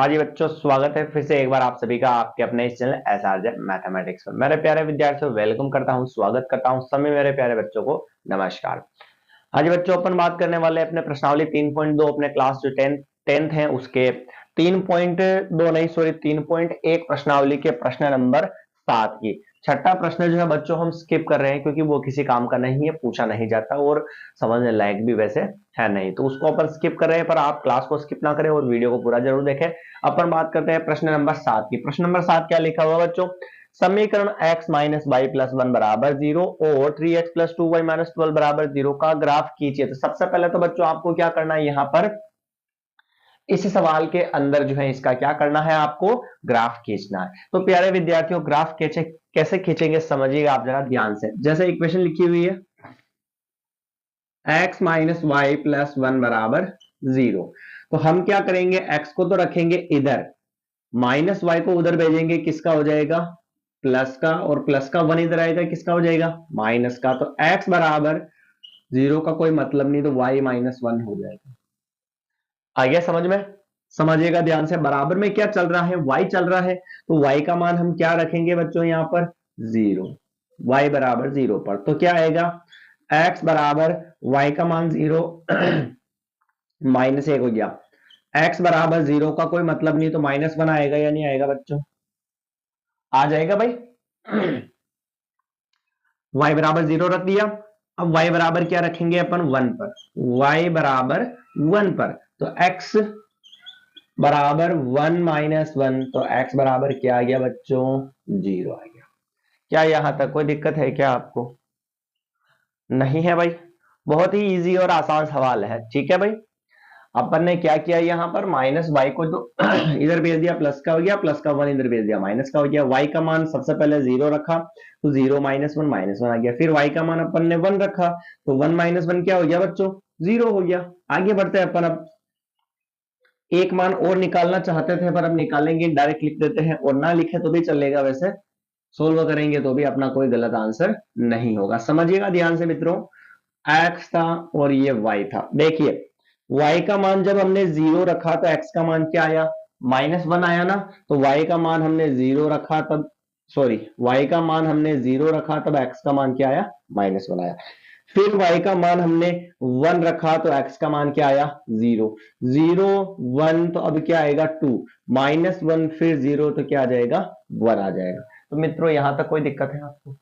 हाँ जी बच्चों, स्वागत है फिर से एक बार आप सभी का आपके अपने इस चैनल एसआरजे मैथमेटिक्स पर। मेरे प्यारे विद्यार्थियों, वेलकम करता हूँ, स्वागत करता हूँ सभी मेरे प्यारे बच्चों को। नमस्कार। हाँ जी बच्चों, अपन बात करने वाले अपने प्रश्नावली 3.2 अपने क्लास जो टेंथ है उसके 3.2 नहीं सॉरी 3.1 प्रश्नावली के प्रश्न नंबर 7 की छठा प्रश्न जो है बच्चों हम स्किप कर रहे हैं क्योंकि वो किसी काम का नहीं है, पूछा नहीं जाता और समझने लायक भी वैसे है नहीं, तो उसको अपन स्किप कर रहे हैं। पर आप क्लास को स्किप ना करें और वीडियो को पूरा जरूर देखें। अपन बात करते हैं प्रश्न नंबर 7 की। प्रश्न नंबर 7 क्या लिखा हुआ बच्चों? समीकरण x माइनस वाई प्लस वन बराबर 0 और 3x plus two y minus 12 बराबर 0 का ग्राफ खींचिए। तो सबसे पहले तो बच्चों आपको क्या करना है, यहाँ पर इस सवाल के अंदर जो है इसका क्या करना है, आपको ग्राफ खींचना है। तो प्यारे विद्यार्थियों, ग्राफ कैसे खींचेंगे समझिएगा आप जरा ध्यान से। जैसे इक्वेशन लिखी हुई है x माइनस वाई प्लस वन बराबर 0, तो हम क्या करेंगे, x को तो रखेंगे इधर, माइनस वाई को उधर भेजेंगे, किसका हो जाएगा प्लस का, और प्लस का वन इधर आएगा, किसका हो जाएगा माइनस का। तो x बराबर 0 का कोई मतलब नहीं, तो y माइनस वन हो जाएगा। आ गया समझ में? समझिएगा ध्यान से। बराबर में क्या चल रहा है, y चल रहा है, तो y का मान हम क्या रखेंगे बच्चों यहाँ पर 0, y बराबर 0 पर। तो क्या आएगा, x बराबर y का मान 0 माइनस 1 हो गया। x बराबर 0 का कोई मतलब नहीं, तो माइनस वन आएगा या नहीं आएगा बच्चों? आ जाएगा भाई। y बराबर 0 रख दिया। अब y बराबर क्या रखेंगे अपन 1 पर, y बराबर 1 पर, तो x बराबर 1 माइनस वन, तो x बराबर क्या आ गया बच्चों 0 आ गया। क्या यहां तक कोई दिक्कत है क्या आपको? नहीं है भाई, बहुत ही इजी और आसान सवाल है। ठीक है भाई, अपन ने क्या किया, यहाँ पर माइनस वाई को तो इधर भेज दिया, प्लस का हो गया, प्लस का वन इधर भेज दिया, माइनस का हो गया। वाई का मान सबसे पहले 0 रखा, तो 0 माइनस वन आ गया। फिर वाई का मान अपन ने 1 रखा, तो 1 माइनस वन क्या हो गया बच्चों 0 हो गया। आगे बढ़ते हैं अपन। अब एक मान और निकालना चाहते थे पर अब निकालेंगे, डायरेक्ट लिख देते हैं, और ना लिखे तो भी चलेगा, वैसे सोल्व करेंगे तो भी अपना कोई गलत आंसर नहीं होगा। समझिएगा ध्यान से मित्रों, x था और ये y था। देखिए y का मान जब हमने 0 रखा तो x का मान क्या आया माइनस वन आया ना, तो y का मान हमने 0 रखा तब सॉरी y का मान हमने 0 रखा तब x का मान क्या आया माइनस वन आया। फिर y का मान हमने 1 रखा तो x का मान क्या आया 0, 0 1, तो अब क्या आएगा 2, माइनस वन फिर 0, तो क्या आ जाएगा 1 आ जाएगा। तो मित्रों यहां तक कोई दिक्कत है आपको?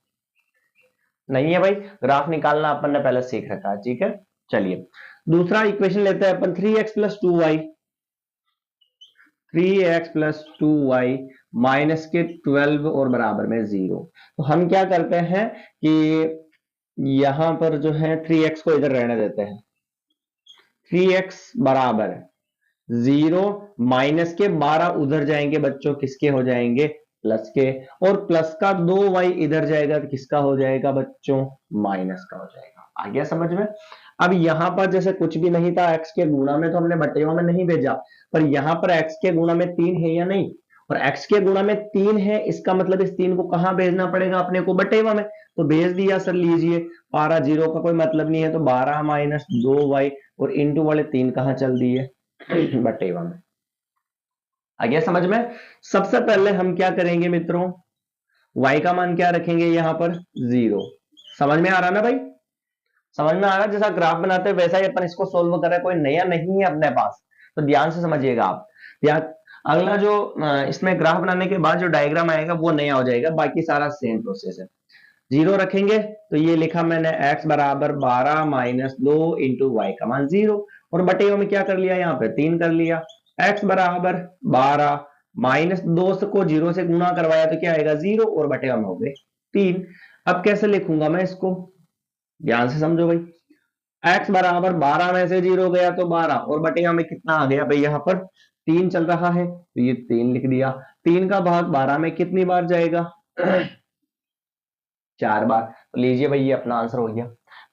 नहीं है भाई, ग्राफ निकालना अपन ने पहले सीख रखा है। ठीक है, चलिए दूसरा इक्वेशन लेते हैं अपन, 3x plus two y, 3x plus two y minus के 12 और बराबर में 0। तो हम क्या करते हैं कि यहां पर जो है 3x को इधर रहने देते हैं, 3x बराबर 0, माइनस के 12 उधर जाएंगे बच्चों, किसके हो जाएंगे प्लस के, और प्लस का 2y इधर जाएगा तो किसका हो जाएगा बच्चों माइनस का हो जाएगा। आ गया समझ में? अब यहां पर जैसे कुछ भी नहीं था, x के गुणा में तो हमने बटेवा में नहीं भेजा, पर यहां पर x के गुणा में 3 है या नहीं, और x के गुणा में 3 है, इसका मतलब इस 3 को कहां भेजना पड़ेगा अपने को बटेवा में, तो भेज दिया सर। लीजिए 12 0 का कोई मतलब नहीं है, तो 12 माइनस 2y और इंटू वाले 3 कहां चल दिए बटेवा में। आ गया समझ में? सबसे पहले हम क्या करेंगे मित्रों, y का मान क्या रखेंगे यहां पर 0। समझ में आ रहा ना भाई? समझ में आ रहा? जैसा ग्राफ बनाते हैं वैसा ही अपन इसको सोल्व कर रहे हैं, कोई नया नहीं है अपने पास, तो ध्यान से समझिएगा आप। ध्यान, अगला जो इसमें ग्राफ बनाने के बाद जो डायग्राम आएगा वो नया हो जाएगा, बाकी सारा सेम प्रोसेस है। 0 रखेंगे तो ये लिखा मैंने x बराबर 12 माइनस 2 इंटू वाई का मान 0, और बटे में क्या कर लिया यहाँ पे 3 कर लिया। x बराबर 12 माइनस 2 को 0 से गुणा करवाया तो क्या आएगा 0, और बटे में हो गए 3। अब कैसे लिखूंगा मैं इसको, ध्यान से समझो भाई। x बराबर 12 में से 0 गया तो 12, और बटे में कितना आ गया भाई, यहाँ पर 3 चल रहा है तो ये 3 लिख दिया। 3 का भाग 12 में कितनी बार जाएगा 4 बार। तो लीजिए भाई ये अपना आंसर हो गया,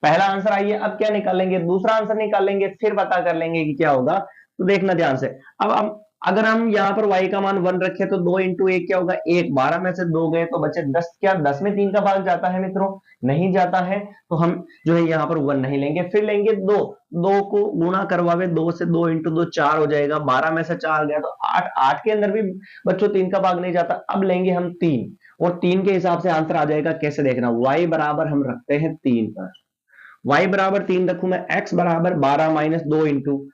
पहला आंसर। आइए अब क्या निकालेंगे, दूसरा आंसर निकालेंगे, फिर पता कर लेंगे कि क्या होगा। तो देखना ध्यान से। अब हम अगर हम यहाँ पर y का मान 1 रखे तो 2 इंटू 1 क्या होगा 1, 12 में से 2 गए तो बचे 10, क्या 10 में 3 का भाग जाता है मित्रों? नहीं जाता है। तो हम जो है यहाँ पर 1 नहीं लेंगे, फिर लेंगे 2, 2 को गुणा करवावे 2 से, 2 इंटू 2 4 हो जाएगा, 12 में से 4 गया तो 8, 8 के अंदर भी बच्चों 3 का भाग नहीं जाता। अब लेंगे हम 3 और 3 के हिसाब से आंसर आ जाएगा। कैसे देखना, y बराबर हम रखते हैं 3 पर, y बराबर 3 रखू मैं, x बराबर 12 माइनस 2 इंटू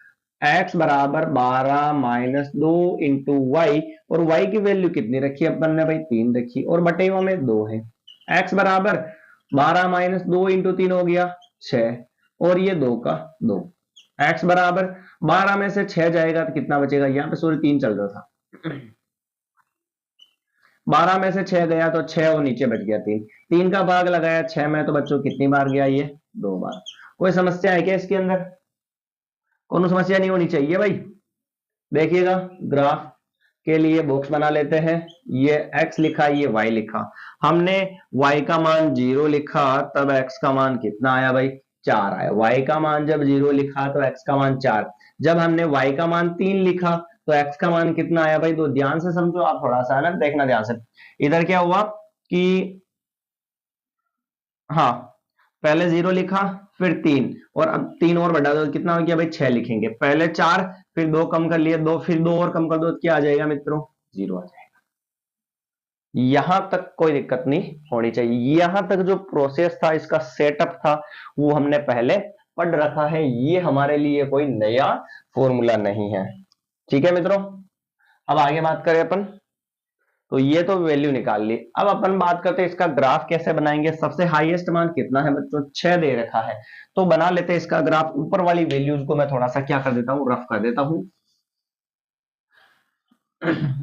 x बराबर 12 माइनस 2 इंटू वाई, और y की वैल्यू कितनी रखी अपन ने भाई 3 रखी, और बटेवा में 2 है। x बराबर 12 माइनस 2 इंटू 3 हो गया 6, और ये 2 का 2। x बराबर 12 में से 6 जाएगा तो कितना बचेगा, यहाँ पे सॉरी 3 चल रहा था, 12 में से 6 गया तो 6 और नीचे बच गया 3, 3 का भाग लगाया 6 में तो बच्चों कितनी बार गया, ये 2 बार। कोई समस्या है क्या इसके अंदर? कोनो समस्या नहीं होनी चाहिए भाई। देखिएगा ग्राफ के लिए बॉक्स बना लेते हैं, ये x लिखा, ये y लिखा, हमने y का मान 0 लिखा तब x का मान कितना आया भाई 4 आया, y का मान जब 0 लिखा तो x का मान 4, जब हमने y का मान 3 लिखा तो x का मान कितना आया भाई 2। ध्यान से समझो आप, थोड़ा सा ना देखना ध्यान से। इधर क्या हुआ कि हाँ पहले 0 लिखा फिर 3, और अब 3 और बढ़ा दो कितना हो गया भाई 6 लिखेंगे, पहले 4 फिर 2 कम कर लिए 2, फिर 2 और कम कर दो तो क्या आ जाएगा मित्रों 0 आ जाएगा। यहां तक कोई दिक्कत नहीं होनी चाहिए, यहां तक जो प्रोसेस था इसका सेटअप था वो हमने पहले पढ़ रखा है, ये हमारे लिए कोई नया फॉर्मूला नहीं है। ठीक है मित्रों, अब आगे बात करें अपन, तो ये तो वैल्यू निकाल ली। अब अपन बात करते हैं इसका ग्राफ कैसे बनाएंगे। सबसे हाईएस्ट मान कितना है बच्चों 6 दे रखा है, तो बना लेते हैं इसका ग्राफ। ऊपर वाली वैल्यूज को मैं थोड़ा सा क्या कर देता हूं, रफ कर देता हूं,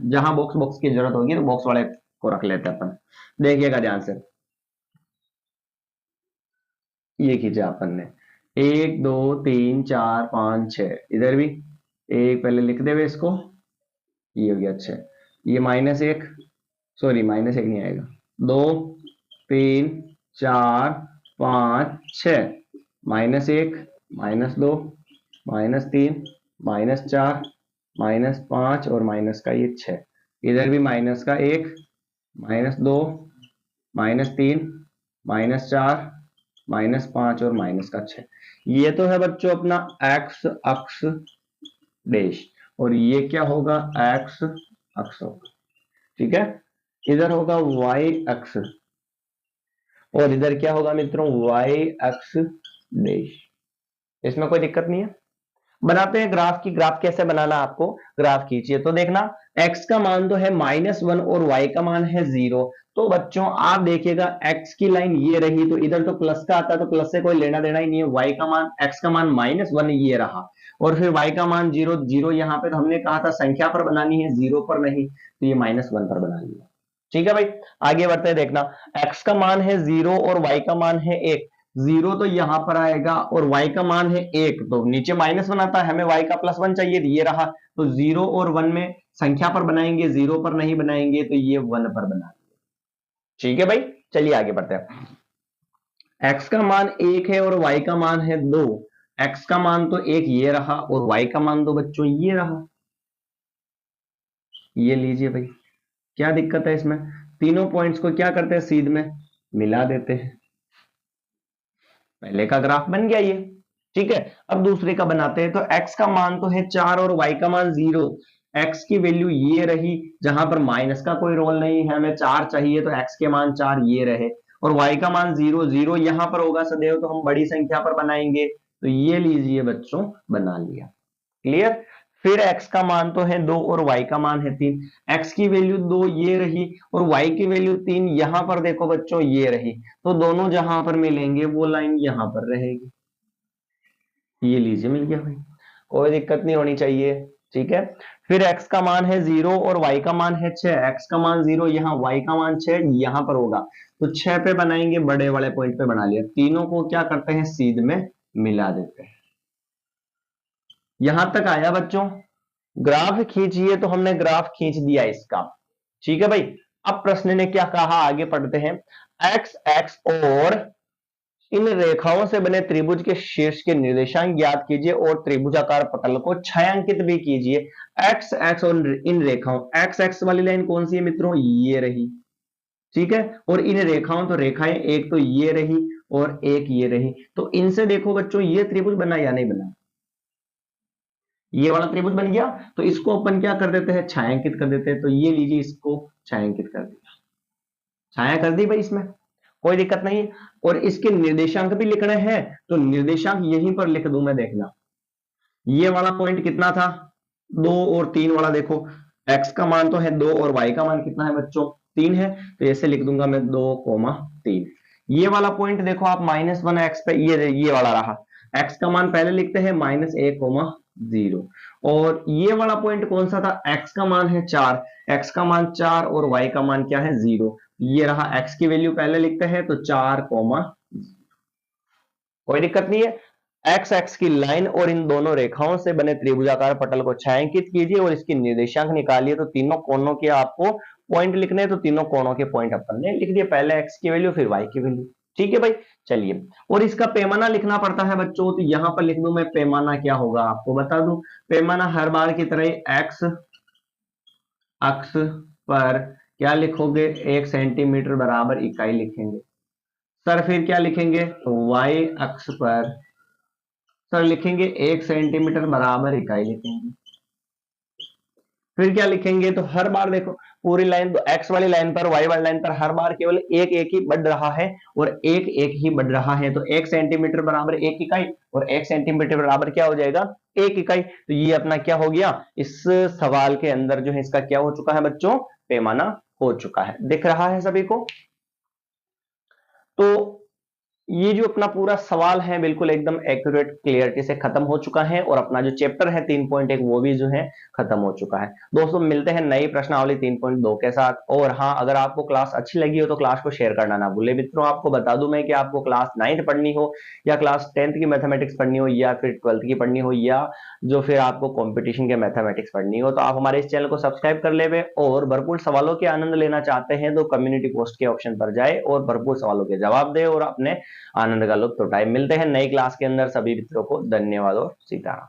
जहां बॉक्स बॉक्स की जरूरत होगी तो बॉक्स वाले को रख लेते हैं अपन। देखिएगा ध्यान से, ये खींचा अपन ने 1 2 3 4 5 6, इधर भी एक पहले लिख दे इसको, ये हो गया 6, ये -1, सॉरी -1 नहीं आएगा, 2 3 4 5 6, -1 -2 -3 -4 -5 और माइनस का ये 6, इधर भी माइनस का 1 -2 -3 -4 -5 और माइनस का 6। ये तो है बच्चों अपना x अक्ष डैश, और ये क्या होगा x अक्ष होगा। ठीक है, इधर होगा y अक्ष, और इधर क्या होगा मित्रों y अक्ष डैश। इसमें कोई दिक्कत नहीं है। बनाते हैं ग्राफ की, ग्राफ कैसे बनाना आपको, ग्राफ खींचिए तो देखना x का मान तो है -1 और y का मान है 0, तो बच्चों आप देखिएगा x की लाइन ये रही तो इधर तो प्लस का आता है, तो प्लस से कोई लेना देना ही नहीं है। y का मान, x का मान -1 ये रहा, और फिर y का मान 0, 0 यहाँ पे तो हमने कहा था संख्या पर बनानी है 0 पर नहीं, तो ये -1 पर बना लिया। ठीक है भाई, आगे बढ़ते हैं। देखना x का मान है 0 और y का मान है 1, 0 तो यहां पर आएगा और y का मान है 1, तो नीचे -1 आता है, हमें y का +1 चाहिए, ये रहा, तो 0 और 1 में संख्या पर बनाएंगे, 0 पर नहीं बनाएंगे, तो ये 1 पर बनाएंगे। ठीक है भाई, चलिए आगे बढ़ते हैं। x का मान 1 है और y का मान है 2, x का मान तो 1 ये रहा और y का मान तो बच्चों ये रहा, ये लीजिए भाई, क्या दिक्कत है इसमें? तीनों पॉइंट्स को क्या करते हैं, सीध में मिला देते हैं। पहले का ग्राफ बन गया ये। ठीक है, अब दूसरे का बनाते हैं। तो x का मान तो है 4 और y का मान 0, x की वैल्यू ये रही, जहां पर माइनस का कोई रोल नहीं है, हमें 4 चाहिए तो x के मान 4 ये रहे, और y का मान 0, 0 यहां पर होगा सदैव, तो हम बड़ी संख्या पर बनाएंगे, तो ये लीजिए बच्चों बना लिया। क्लियर? फिर x का मान तो है 2 और y का मान है 3, x की वैल्यू 2 ये रही और y की वैल्यू 3, यहां पर देखो बच्चों ये रही, तो दोनों जहां पर मिलेंगे वो लाइन यहां पर रहेगी। ये लीजिए मिल गया भाई, कोई दिक्कत नहीं होनी चाहिए। ठीक है, फिर x का मान है 0 और y का मान है 6, x का मान 0 यहाँ, y का मान 6 यहां पर होगा, तो 6 पे बनाएंगे, बड़े वाले पॉइंट पे बना लिया। तीनों को क्या करते हैं, सीध में मिला देते हैं। यहां तक आया बच्चों? ग्राफ खींचिए, तो हमने ग्राफ खींच दिया इसका। ठीक है भाई, अब प्रश्न ने क्या कहा, आगे पढ़ते हैं। x x और इन रेखाओं से बने त्रिभुज के शीर्ष के निर्देशांक ज्ञात कीजिए और त्रिभुजाकार पटल को छायांकित भी कीजिए। एक्स एक्स और इन रेखाओं, एक्स एक्स वाली लाइन कौन सी है मित्रों, ये रही, ठीक है। और इन रेखाओं, तो रेखाएं एक तो ये रही और एक ये रही, तो इनसे देखो बच्चों ये त्रिभुज बना या नहीं बना, ये वाला त्रिभुज बन गया। तो इसको अपन क्या कर देते हैं, छायांकित कर देते हैं। तो ये लीजिए, इसको छायांकित कर दिया, छाया कर दी भाई, इसमें कोई दिक्कत नहीं है। और इसके निर्देशांक भी लिखने हैं, तो निर्देशांक यहीं पर लिख दूं मैं, देखना ये वाला पॉइंट कितना था, 2 और 3 वाला, देखो x का मान तो है 2 और y का मान कितना है बच्चों, 3 है। तो ऐसे लिख दूंगा मैं 2,3। ये वाला पॉइंट देखो आप, -1 x पे, ये वाला रहा, x का मान पहले लिखते हैं -1,0। और ये वाला पॉइंट कौन सा था, x का मान है 4, x का मान 4 और y का मान क्या है 0। ये रहा, x की वैल्यू पहले लिखते हैं तो 4, कोई दिक्कत नहीं है। एक्स एक्स की लाइन और इन दोनों रेखाओं से बने त्रिभुजाकार पटल को छायांकित कीजिए और इसकी निर्देशांक निकालिए। तो तीनों कोणों के आपको पॉइंट लिखने हैं, तो तीनों कोणों के पॉइंट अपन ने लिख दिए, पहले एक्स की वैल्यू फिर वाई की वैल्यू, ठीक है भाई। चलिए, और इसका पैमाना लिखना पड़ता है बच्चों, तो यहां पर लिख दूं मैं, पैमाना क्या होगा आपको बता दूं। पैमाना हर बार की तरह एक्स अक्ष पर क्या लिखोगे, 1 सेंटीमीटर बराबर इकाई लिखेंगे। सर फिर क्या लिखेंगे, तो y अक्ष पर सर लिखेंगे 1 सेंटीमीटर बराबर इकाई लिखेंगे। फिर क्या लिखेंगे, तो हर बार देखो पूरी लाइन, तो x वाली लाइन पर, y वाली लाइन पर हर बार केवल एक एक ही बढ़ रहा है और एक एक ही बढ़ रहा है। तो 1 सेंटीमीटर बराबर 1 इकाई और 1 सेंटीमीटर बराबर क्या हो जाएगा, 1 इकाई। तो ये अपना क्या हो गया, इस सवाल के अंदर जो है इसका क्या हो चुका है बच्चों, पैमाना हो चुका है। दिख रहा है सभी को। तो ये जो अपना पूरा सवाल है बिल्कुल एकदम एक्यूरेट क्लियरिटी से खत्म हो चुका है और अपना जो चैप्टर है 3.1 वो भी जो है खत्म हो चुका है। दोस्तों मिलते हैं नई प्रश्नावली 3.2 के साथ। और हाँ, अगर आपको क्लास अच्छी लगी हो तो क्लास को शेयर करना ना भूले मित्रों। आपको बता दूं मैं कि आपको क्लास 9th पढ़नी हो या क्लास 10th की मैथमेटिक्स पढ़नी हो या फिर 12th की पढ़नी हो या जो फिर आपको कॉम्पिटिशन के मैथमेटिक्स पढ़नी हो, तो आप हमारे इस चैनल को सब्सक्राइब कर ले और भरपूर सवालों के आनंद लेना चाहते हैं तो कम्युनिटी पोस्ट के ऑप्शन पर जाए और भरपूर सवालों के जवाब दे और अपने आनंद का लुत्फ उठाए। मिलते हैं नई क्लास के अंदर, सभी मित्रों को धन्यवाद और सीताराम।